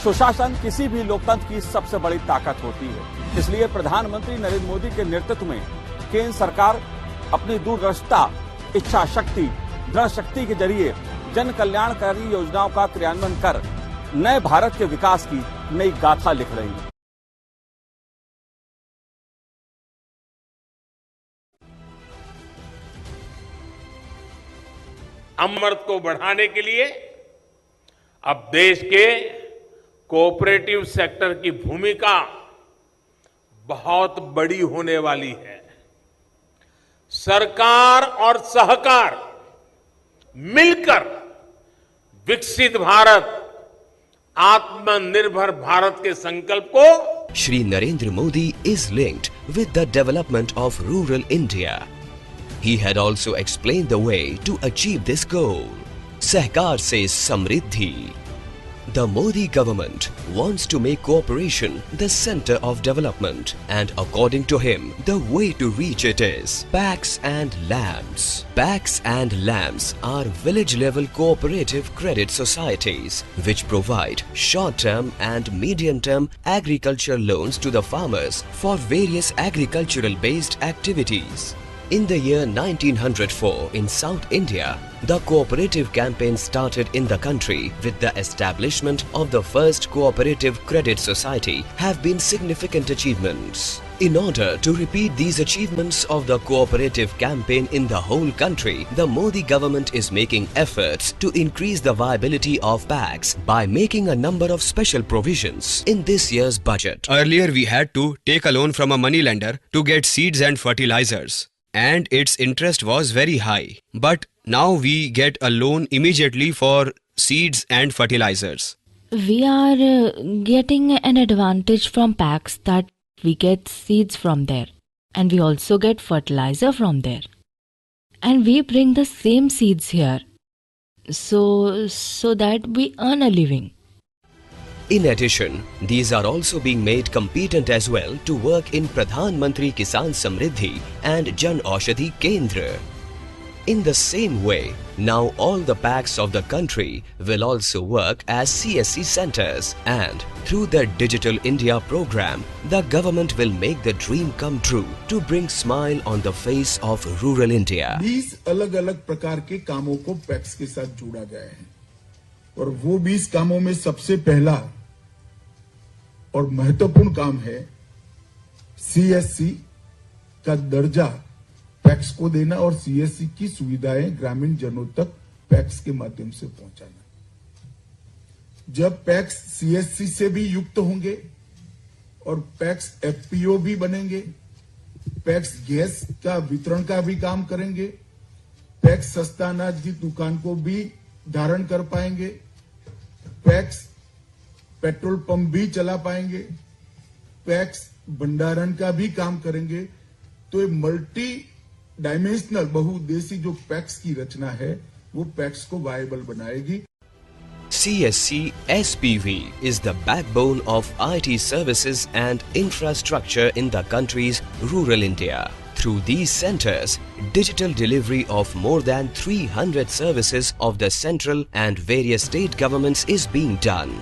सुशासन किसी भी लोकतंत्र की सबसे बड़ी ताकत होती है। इसलिए प्रधानमंत्री नरेंद्र मोदी के नेतृत्व में केंद्र सरकार अपनी दूरदर्शिता, इच्छा शक्ति, दृढ़ शक्ति के जरिए जन कल्याणकारी योजनाओं का क्रियान्वयन कर नए भारत के विकास की नई गाथा लिख रही है। अमृत को बढ़ाने के लिए अब देश के कोऑपरेटिव सेक्टर की भूमिका बहुत बड़ी होने वाली है। सरकार और सहकार मिलकर विकसित भारत, आत्मनिर्भर भारत के संकल्प को Shri Narendra Modi is linked with the development of rural India. He had also explained the way to achieve this goal. Sahkar se Samriddhi. The Modi government wants to make cooperation the center of development, and according to him, the way to reach it is PACS and LAMS. PACS and LAMS are village-level cooperative credit societies which provide short-term and medium-term agriculture loans to the farmers for various agricultural-based activities. In the year 1904 in South India, the cooperative campaign started in the country with the establishment of the first cooperative credit society have been significant achievements. In order to repeat these achievements of the cooperative campaign in the whole country, the Modi government is making efforts to increase the viability of PACS by making a number of special provisions in this year's budget. Earlier we had to take a loan from a moneylender to get seeds and fertilizers, and its interest was very high. But now we get a loan immediately for seeds and fertilizers. We are getting an advantage from PACS that we get seeds from there, and we also get fertilizer from there, and we bring the same seeds here so that we earn a living. In addition, these are also being made competent as well to work in Pradhan Mantri Kisan Samriddhi and Jan Aushadhi Kendra. In the same way, now all the PACS of the country will also work as CSC centers, and through the Digital India program, the government will make the dream come true to bring smile on the face of rural India. 20 अलग-अलग प्रकार के कामों को PACS के साथ जोड़ा गया है, और वो 20 कामों में सबसे पहला और महत्वपूर्ण काम है सीएससी का दर्जा पैक्स को देना और सीएससी की सुविधाएं ग्रामीण जनों तक पैक्स के माध्यम से पहुंचाना। जब पैक्स सीएससी से भी युक्त होंगे और पैक्स एफपीओ भी बनेंगे, पैक्स गैस का वितरण का भी काम करेंगे, पैक्स सस्ता अनाज की दुकान को भी धारण कर पाएंगे, पैक्स पेट्रोल पंप भी चला पाएंगे, पैक्स भंडारण का भी काम करेंगे, तो ये मल्टी डायमेंशनल बहुउद्देशीय जो पैक्स की रचना है वो पैक्स को वायबल बनाएगी। CSC SPV is the backbone of IT services and infrastructure in the country's rural India. Through these centers, digital delivery of more than 300 services of the central and various state governments is being done,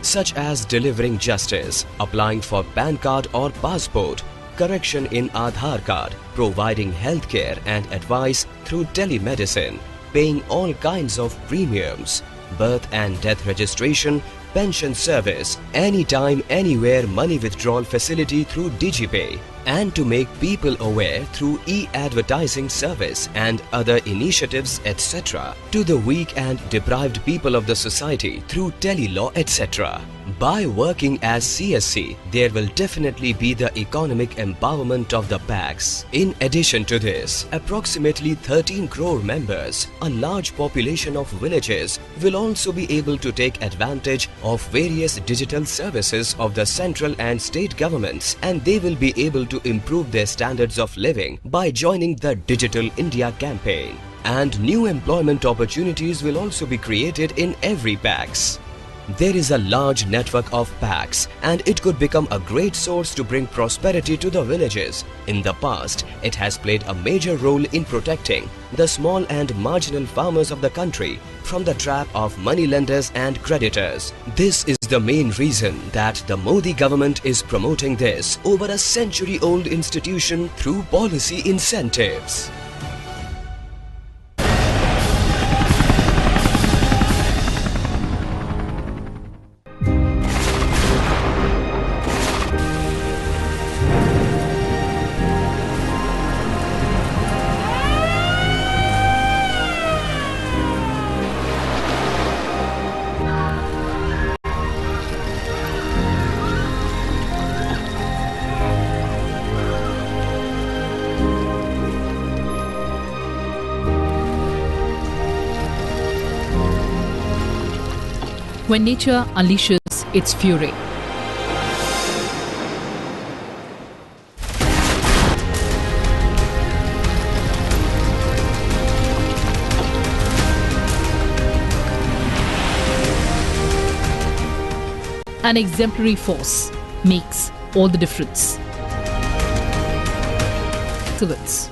such as delivering justice, applying for PAN card or passport, correction in Aadhaar card, providing healthcare and advice through telemedicine, paying all kinds of premiums, birth and death registration, pension service, anytime, anywhere money withdrawal facility through DigiPay, and to make people aware through e-advertising service and other initiatives, etc., to the weak and deprived people of the society through tele-law, etc. By working as CSC, there will definitely be the economic empowerment of the PACS. In addition to this, approximately 13 crore members, a large population of villages, will also be able to take advantage of various digital services of the central and state governments, and they will be able to improve their standards of living by joining the Digital India campaign. And new employment opportunities will also be created in every PACS. There is a large network of packs and it could become a great source to bring prosperity to the villages. In the past, it has played a major role in protecting the small and marginal farmers of the country from the trap of moneylenders and creditors. This is the main reason that the Modi government is promoting this over a century-old institution through policy incentives. When nature unleashes its fury. An exemplary force makes all the difference. Excellence.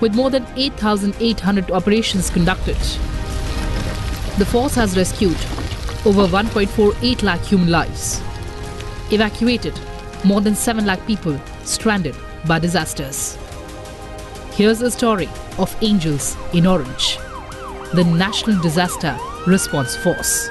With more than 8,800 operations conducted, the force has rescued over 1.48 lakh human lives, evacuated more than 7 lakh people stranded by disasters. Here's a story of Angels in Orange, the National Disaster Response Force.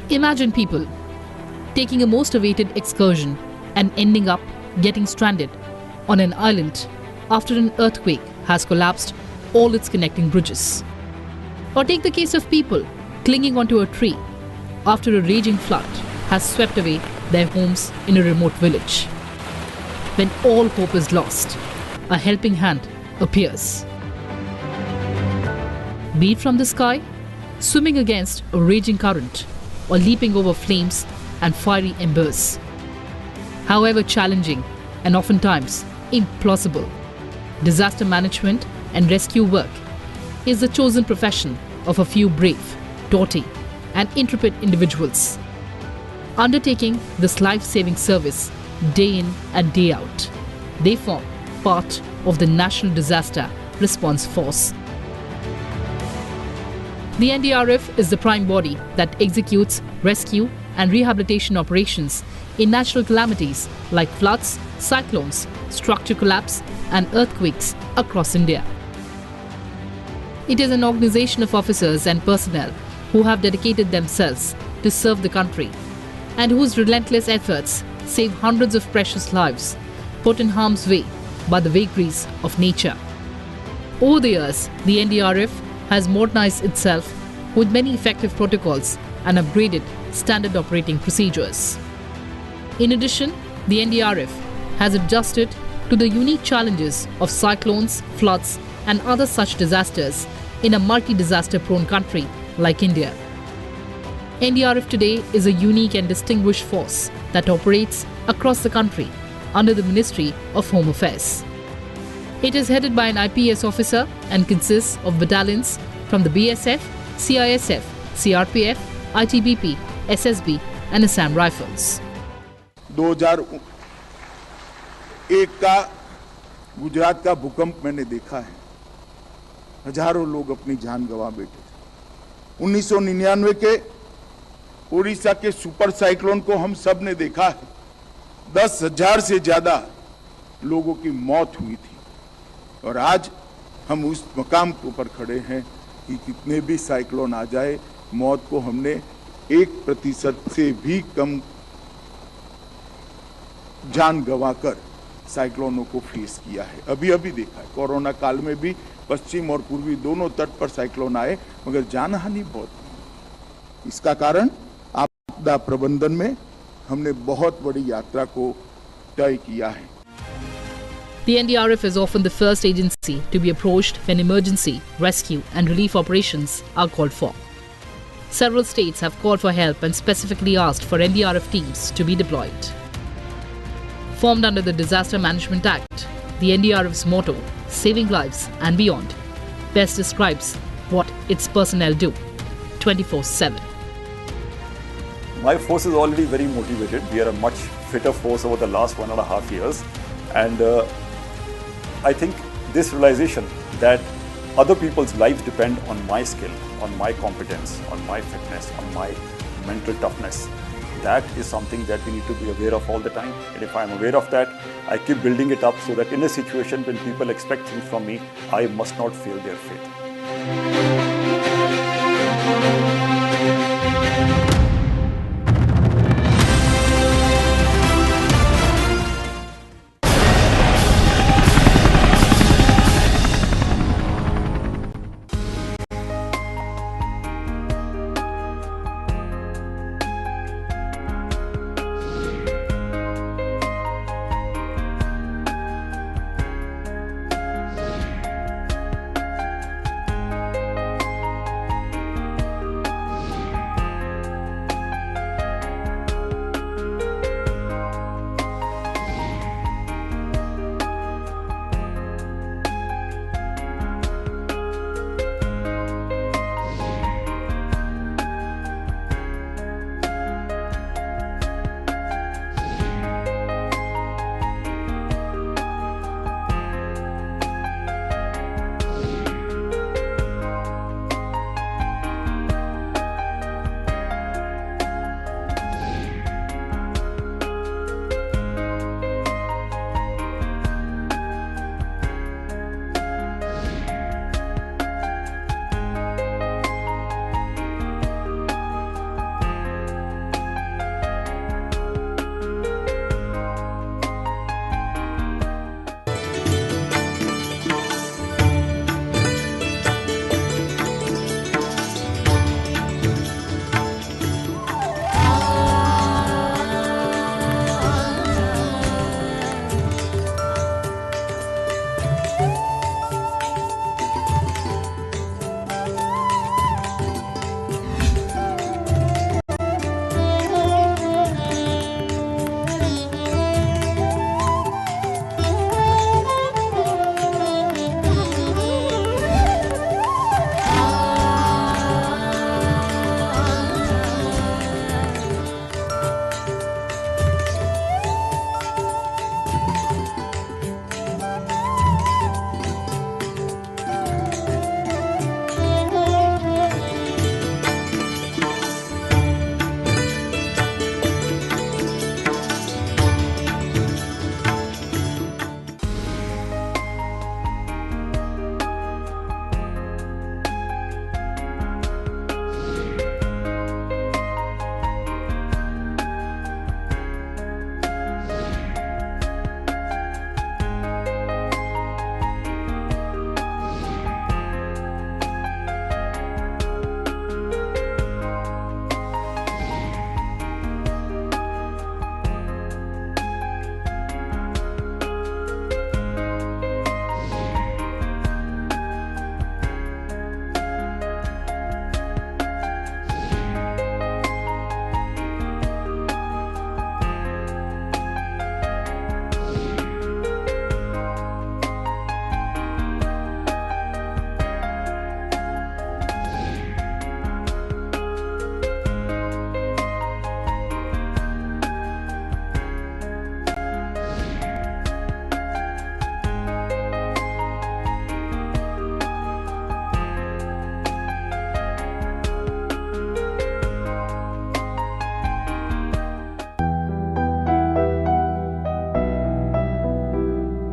Imagine people taking a most awaited excursion and ending up getting stranded on an island after an earthquake has collapsed all its connecting bridges. Or take the case of people clinging onto a tree after a raging flood has swept away their homes in a remote village. When all hope is lost, a helping hand appears. Be it from the sky, swimming against a raging current, or leaping over flames and fiery embers. However challenging and oftentimes implausible, disaster management and rescue work is the chosen profession of a few brave, doughty and intrepid individuals undertaking this life-saving service day in and day out. They form part of the National Disaster Response Force. The NDRF is the prime body that executes rescue and rehabilitation operations in natural calamities like floods, cyclones, structure collapse and earthquakes across India. It is an organization of officers and personnel who have dedicated themselves to serve the country and whose relentless efforts save hundreds of precious lives put in harm's way by the vagaries of nature. Over the years, the NDRF has modernized itself with many effective protocols and upgraded standard operating procedures. In addition, the NDRF has adjusted to the unique challenges of cyclones, floods, and other such disasters in a multi-disaster prone country like India. NDRF today is a unique and distinguished force that operates across the country under the Ministry of Home Affairs. It is headed by an IPS officer and consists of battalions from the BSF, CISF, CRPF, ITBP, SSB and Assam Rifles. 2001 का गुजरात का भूकंप मैंने देखा है, हजारों लोग अपनी जान गंवा बैठे थे। 1999 के उड़ीसा के सुपर साइक्लोन को हम सब ने देखा है, 10,000 से ज्यादा लोगों की मौत हुई थी और आज हम उस मकाम के ऊपर खड़े हैं कि कितने भी साइक्लोन आ जाए, मौत को हमने 1% से भी कम जान गंवाकर साइक्लोनों को फेस किया है। अभी अभी देखा है, कोरोना काल में भी पश्चिम और पूर्वी दोनों तट पर साइक्लोन आए मगर जानहानि बहुत नहीं। इसका कारण आपदा प्रबंधन में हमने बहुत बड़ी यात्रा को तय किया है। The NDRF is often the first agency to be approached when emergency, rescue and relief operations are called for. Several states have called for help and specifically asked for NDRF teams to be deployed. Formed under the Disaster Management Act, the NDRF's motto, Saving Lives and Beyond, best describes what its personnel do 24/7. My force is already very motivated. We are a much fitter force over the last 1.5 years. And I think this realization that other people's lives depend on my skill, on my competence, on my fitness, on my mental toughness, that is something that we need to be aware of all the time. And if I'm aware of that, I keep building it up so that in a situation when people expect things from me, I must not fail their faith.